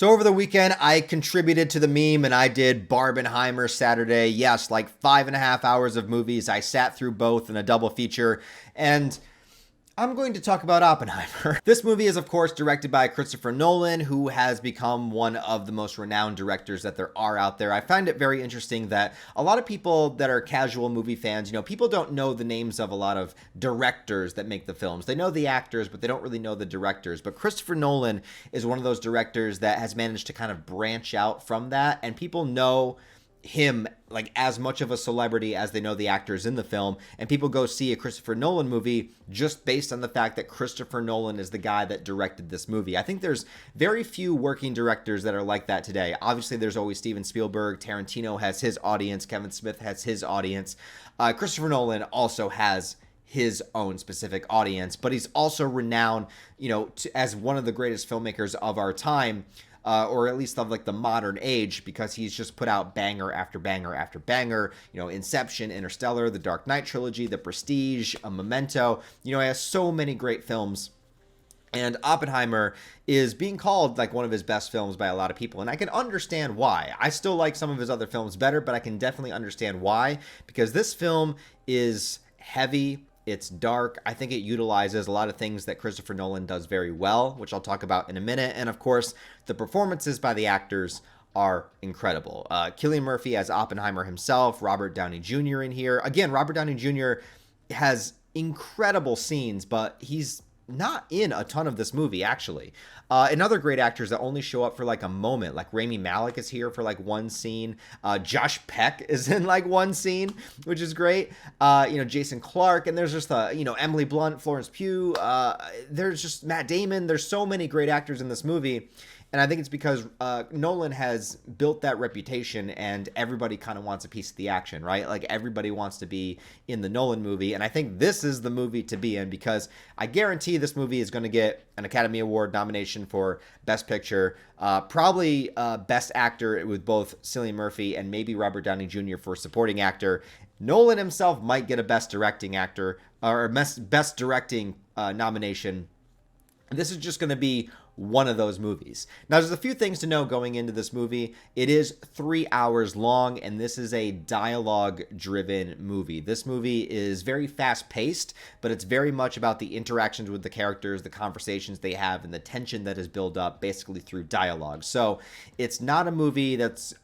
So over the weekend, I contributed to the meme and I did Barbenheimer Saturday. Yes, like 5.5 hours of movies. I sat through both in a double feature, and I'm going to talk about Oppenheimer. This movie is, of course, directed by Christopher Nolan, who has become one of the most renowned directors that there are out there. I find it very interesting that a lot of people that are casual movie fans, people don't know the names of a lot of directors that make the films. They know the actors, but they don't really know the directors. But Christopher Nolan is one of those directors that has managed to kind of branch out from that, and people know him like as much of a celebrity as they know the actors in the film, and people go see a Christopher Nolan movie just based on the fact that Christopher Nolan is the guy that directed this movie. I think there's very few working directors that are like that today. Obviously there's always Steven Spielberg, Tarantino has his audience, Kevin Smith has his audience. Christopher Nolan also has his own specific audience, but he's also renowned, as one of the greatest filmmakers of our time. Or at least of like the modern age, because he's just put out banger after banger after banger. Inception, Interstellar, the Dark Knight trilogy, The Prestige, a Memento. He has so many great films. And Oppenheimer is being called like one of his best films by a lot of people. And I can understand why. I still like some of his other films better, but I can definitely understand why. Because this film is heavy. It's dark. I think it utilizes a lot of things that Christopher Nolan does very well, which I'll talk about in a minute. And of course, the performances by the actors are incredible. Cillian Murphy as Oppenheimer himself, Robert Downey Jr. in here. Again, Robert Downey Jr. has incredible scenes, but he's not in a ton of this movie, actually. And other great actors that only show up for like a moment, like Rami Malek is here for like one scene. Josh Peck is in like one scene, which is great. Jason Clarke, and there's just Emily Blunt, Florence Pugh. There's just Matt Damon. There's so many great actors in this movie. And I think it's because Nolan has built that reputation, and everybody kind of wants a piece of the action, right? Like everybody wants to be in the Nolan movie. And I think this is the movie to be in, because I guarantee this movie is going to get an Academy Award nomination for Best Picture, probably Best Actor with both Cillian Murphy and maybe Robert Downey Jr. for Supporting Actor. Nolan himself might get a Best Directing Actor or Best Directing nomination. This is just going to be one of those movies. Now, there's a few things to know going into this movie. It is 3 hours long, and this is a dialogue-driven movie. This movie is very fast-paced, but it's very much about the interactions with the characters, the conversations they have, and the tension that is built up basically through dialogue. So it's not a movie that's,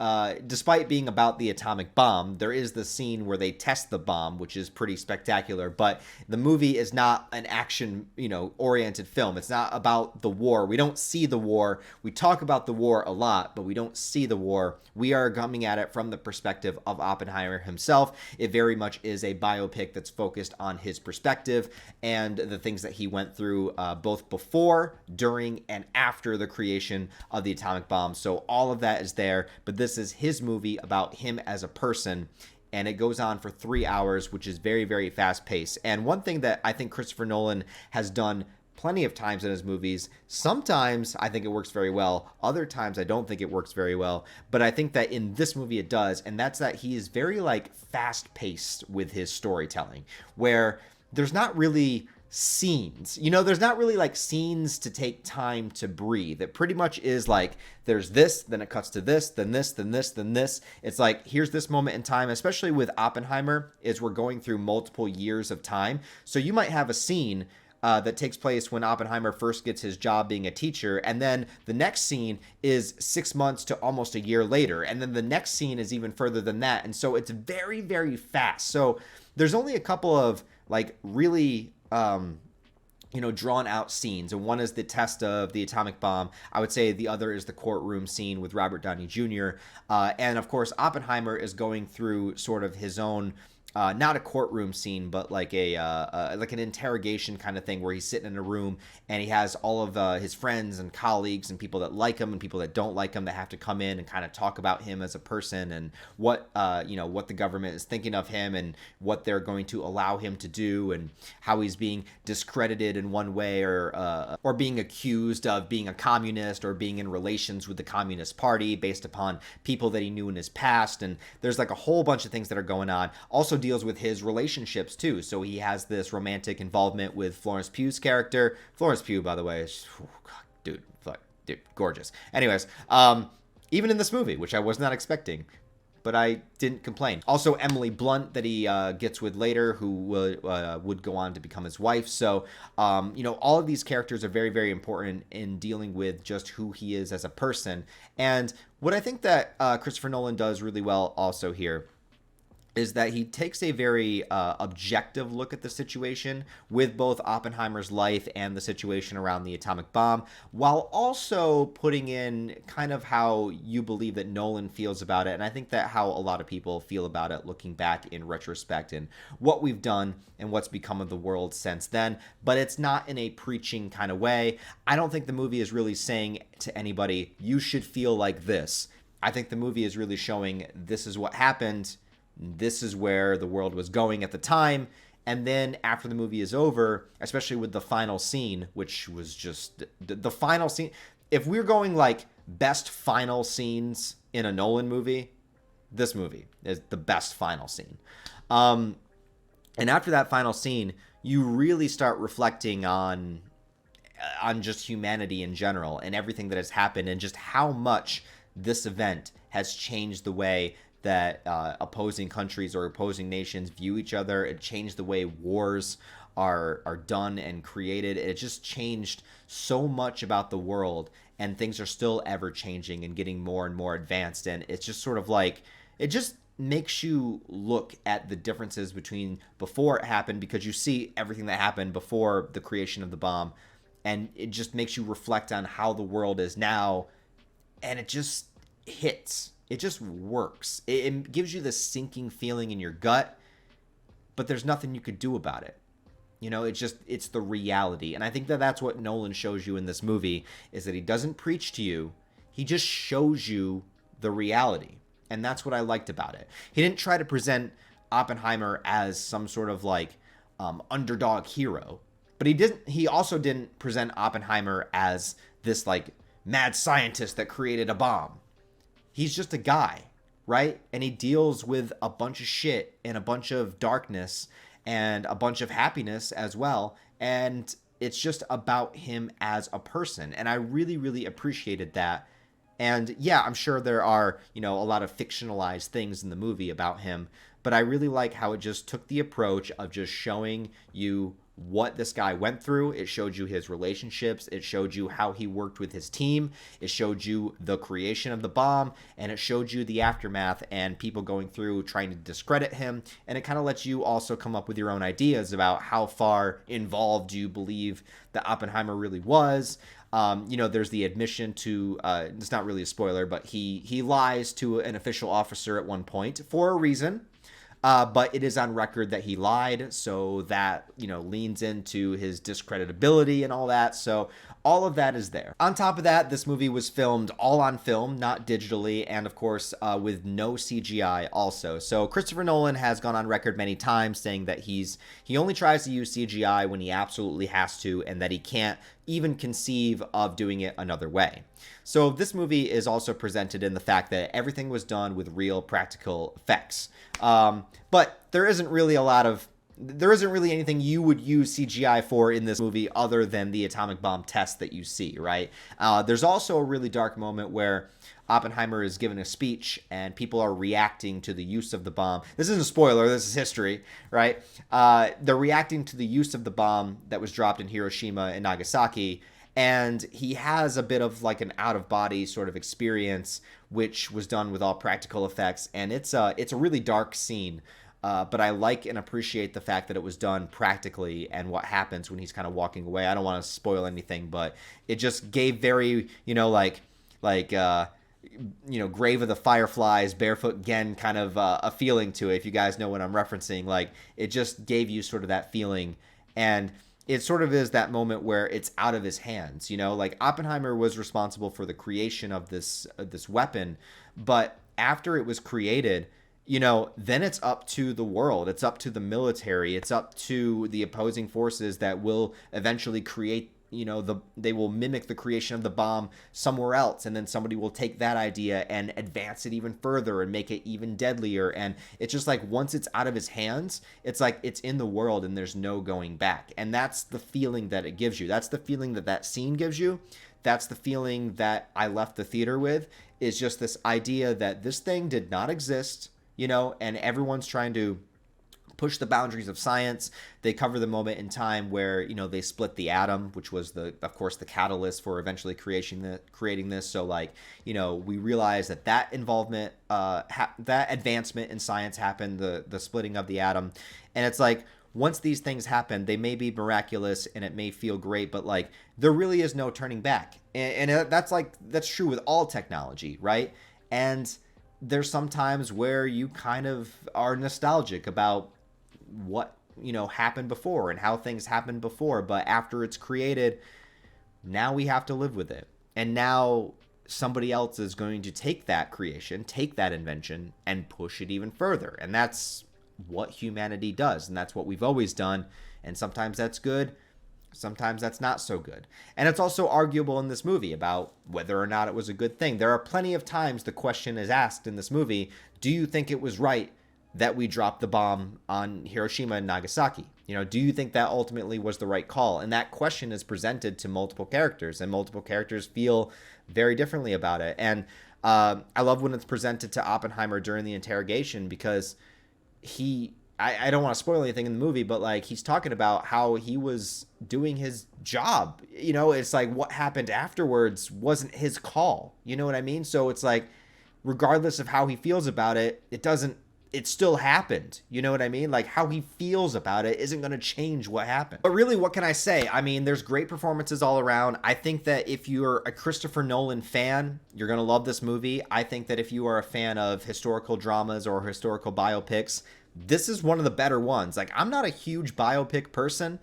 despite being about the atomic bomb, there is the scene where they test the bomb, which is pretty spectacular, but the movie is not an action, oriented film. It's not about the war. We don't see the war. We talk about the war a lot, but we don't see the war. We are coming at it from the perspective of Oppenheimer himself. It very much is a biopic that's focused on his perspective and the things that he went through both before, during, and after the creation of the atomic bomb. So all of that is there, but this is his movie about him as a person. And it goes on for 3 hours, which is very, very fast paced. And one thing that I think Christopher Nolan has done plenty of times in his movies, sometimes I think it works very well, other times I don't think it works very well, but I think that in this movie it does, and that's that he is very like fast paced with his storytelling, where there's not really scenes, there's not really like scenes to take time to breathe. It pretty much is like there's this, then it cuts to this, then this, then this, then this. It's like here's this moment in time, especially with Oppenheimer, is we're going through multiple years of time. So you might have a scene that takes place when Oppenheimer first gets his job being a teacher, and then the next scene is 6 months to almost a year later, and then the next scene is even further than that, and so it's very, very fast. So there's only a couple of like really drawn out scenes, and one is the test of the atomic bomb. I would say the other is the courtroom scene with Robert Downey Jr. And of course Oppenheimer is going through sort of his own not a courtroom scene, but like like an interrogation kind of thing, where he's sitting in a room and he has all of his friends and colleagues and people that like him and people that don't like him that have to come in and kind of talk about him as a person and what the government is thinking of him and what they're going to allow him to do and how he's being discredited in one way or being accused of being a communist or being in relations with the Communist Party based upon people that he knew in his past. And there's like a whole bunch of things that are going on. Also deals with his relationships too. So he has this romantic involvement with Florence Pugh's character. Florence Pugh, by the way, is, oh God, dude, dude, gorgeous. Anyways, even in this movie, which I was not expecting, but I didn't complain. Also, Emily Blunt that he gets with later, who would go on to become his wife. So, all of these characters are very, very important in dealing with just who he is as a person. And what I think that Christopher Nolan does really well also here is that he takes a very objective look at the situation with both Oppenheimer's life and the situation around the atomic bomb, while also putting in kind of how you believe that Nolan feels about it. And I think that how a lot of people feel about it looking back in retrospect and what we've done and what's become of the world since then. But it's not in a preaching kind of way. I don't think the movie is really saying to anybody, you should feel like this. I think the movie is really showing this is what happened. This is where the world was going at the time. And then after the movie is over, especially with the final scene, which was just the final scene. If we're going like best final scenes in a Nolan movie, this movie is the best final scene. And after that final scene, you really start reflecting on just humanity in general and everything that has happened and just how much this event has changed the way that opposing countries or opposing nations view each other. It changed the way wars are done and created. It just changed so much about the world, and things are still ever changing and getting more and more advanced. And it's just sort of like, it just makes you look at the differences between before it happened, because you see everything that happened before the creation of the bomb, and it just makes you reflect on how the world is now, and it just hits. It just works. It gives you this sinking feeling in your gut, but there's nothing you could do about it. It's the reality. And I think that that's what Nolan shows you in this movie, is that he doesn't preach to you. He just shows you the reality. And that's what I liked about it. He didn't try to present Oppenheimer as some sort of like underdog hero, but he also didn't present Oppenheimer as this like mad scientist that created a bomb. He's just a guy, right? And he deals with a bunch of shit and a bunch of darkness and a bunch of happiness as well. And it's just about him as a person. And I really, really appreciated that. And yeah, I'm sure there are, a lot of fictionalized things in the movie about him, but I really like how it just took the approach of just showing you what this guy went through. It showed you his relationships. It showed you how he worked with his team. It showed you the creation of the bomb, and it showed you the aftermath and people going through trying to discredit him. And it kind of lets you also come up with your own ideas about how far involved you believe that Oppenheimer really was. There's the admission to, it's not really a spoiler, but he lies to an official officer at one point for a reason. But it is on record that he lied, so that, leans into his discreditability and all that. So all of that is there. On top of that, this movie was filmed all on film, not digitally, and of course with no CGI also. So Christopher Nolan has gone on record many times saying that he only tries to use CGI when he absolutely has to, and that he can't even conceive of doing it another way. So this movie is also presented in the fact that everything was done with real practical effects. But there isn't really anything you would use CGI for in this movie other than the atomic bomb test that you see, right? There's also a really dark moment where Oppenheimer is given a speech and people are reacting to the use of the bomb. This isn't a spoiler, this is history, right? They're reacting to the use of the bomb that was dropped in Hiroshima and Nagasaki, and he has a bit of like an out-of-body sort of experience, which was done with all practical effects, and it's a really dark scene. But I like and appreciate the fact that it was done practically and what happens when he's kind of walking away. I don't want to spoil anything, but it just gave very, Grave of the Fireflies, Barefoot Gen kind of a feeling to it, if you guys know what I'm referencing. Like, it just gave you sort of that feeling, and it sort of is that moment where it's out of his hands, like Oppenheimer was responsible for the creation of this weapon, but after it was created, then it's up to the world. It's up to the military. It's up to the opposing forces that will eventually create, they will mimic the creation of the bomb somewhere else. And then somebody will take that idea and advance it even further and make it even deadlier. And it's just like, once it's out of his hands, it's like it's in the world and there's no going back. And that's the feeling that it gives you. That's the feeling that scene gives you. that's the feeling that I left the theater with, is just this idea that this thing did not exist, and everyone's trying to push the boundaries of science. They cover the moment in time where they split the atom, which was of course the catalyst for eventually creating this. So we realize that involvement, that advancement in science happened, the splitting of the atom, and it's like, once these things happen, they may be miraculous and it may feel great, but there really is no turning back, and that's true with all technology, right? And there's some times where you kind of are nostalgic about what happened before and how things happened before, but after it's created, now we have to live with it, and now somebody else is going to take that creation, take that invention, and push it even further. And that's what humanity does, and that's what we've always done. And sometimes that's good, sometimes that's not so good. And it's also arguable in this movie about whether or not it was a good thing. There are plenty of times the question is asked in this movie, do you think it was right that we dropped the bomb on Hiroshima and Nagasaki? Do you think that ultimately was the right call? And that question is presented to multiple characters, and multiple characters feel very differently about it. And I love when it's presented to Oppenheimer during the interrogation, because I don't want to spoil anything in the movie, but he's talking about how he was doing his job. It's like what happened afterwards wasn't his call. You know what I mean? So it's like, regardless of how he feels about it, it still happened. You know what I mean? How he feels about it isn't going to change what happened. But really, what can I say? I mean, there's great performances all around. I think that if you're a Christopher Nolan fan, you're going to love this movie. I think that if you are a fan of historical dramas or historical biopics, this is one of the better ones. I'm not a huge biopic person,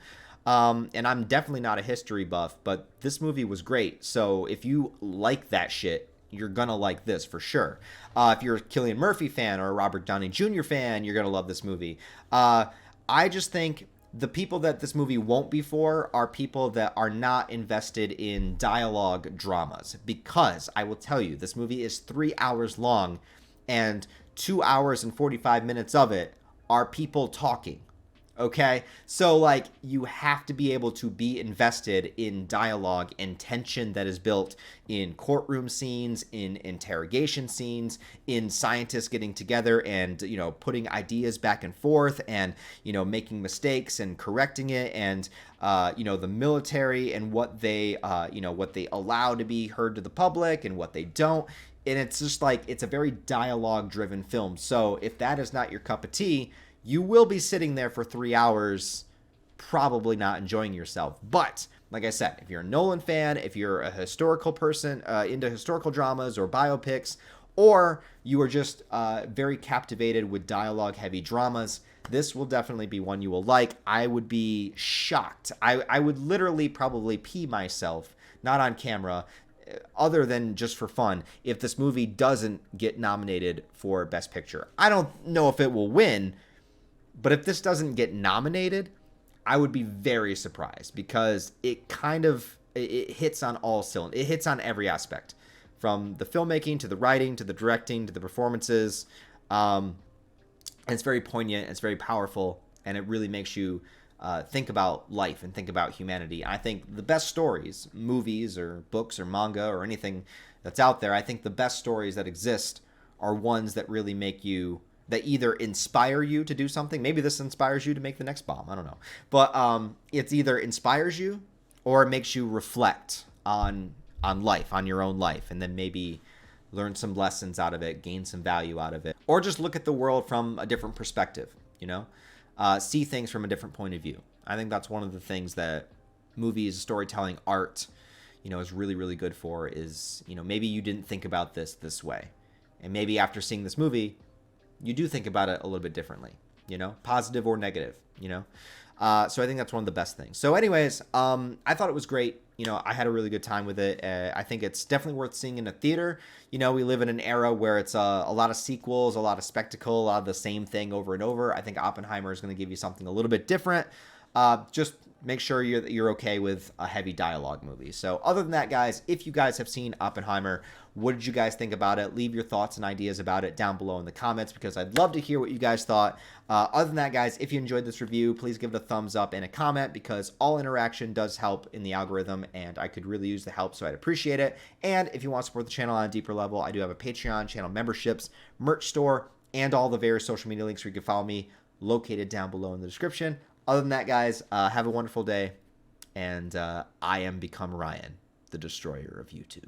and I'm definitely not a history buff, but this movie was great. So if you like that shit, you're gonna like this for sure. If you're a Cillian Murphy fan or a Robert Downey Jr. fan, you're gonna love this movie. I just think the people that this movie won't be for are people that are not invested in dialogue dramas, because I will tell you, this movie is 3 hours long, and 2 hours and 45 minutes of it are people talking. Okay, so you have to be able to be invested in dialogue and tension that is built in courtroom scenes, in interrogation scenes, in scientists getting together and putting ideas back and forth, and making mistakes and correcting it, and the military and what they what they allow to be heard to the public and what they don't. And it's just it's a very dialogue driven film. So if that is not your cup of tea, you will be sitting there for 3 hours, probably not enjoying yourself. But like I said, if you're a Nolan fan, if you're a historical person into historical dramas or biopics, or you are just very captivated with dialogue-heavy dramas, this will definitely be one you will like. I would be shocked. I would literally probably pee myself, not on camera, other than just for fun, if this movie doesn't get nominated for Best Picture. I don't know if it will win, but if this doesn't get nominated, I would be very surprised, because it hits on all cylinders. It hits on every aspect, from the filmmaking to the writing to the directing to the performances. And it's very poignant, it's very powerful, and it really makes you think about life and think about humanity. I think the best stories, movies or books or manga or anything that's out there, I think the best stories that exist are ones that really make you, that either inspire you to do something. Maybe this inspires you to make the next bomb. I don't know. But it's either inspires you or it makes you reflect on life, on your own life, and then maybe learn some lessons out of it, gain some value out of it, or just look at the world from a different perspective, see things from a different point of view. I think that's one of the things that movies, storytelling, art, is really, really good for, is, maybe you didn't think about this way. And maybe after seeing this movie, you do think about it a little bit differently, positive or negative, So I think that's one of the best things. So anyways, I thought it was great. I had a really good time with it. I think it's definitely worth seeing in a theater. We live in an era where it's a lot of sequels, a lot of spectacle, a lot of the same thing over and over. I think Oppenheimer is going to give you something a little bit different. Just make sure you're okay with a heavy dialogue movie. So other than that, guys, if you guys have seen Oppenheimer, What did you guys think about it? Leave your thoughts and ideas about it down below in the comments because I'd love to hear what you guys thought. Other than that, guys, if you enjoyed this review, please give it a thumbs up and a comment because all interaction does help in the algorithm and I could really use the help, so I'd appreciate it. And if you want to support the channel on a deeper level, I do have a Patreon, channel memberships, merch store, and all the various social media links where you can follow me located down below in the description. Other than that, guys, have a wonderful day. And I am Become Ryan, the destroyer of YouTube.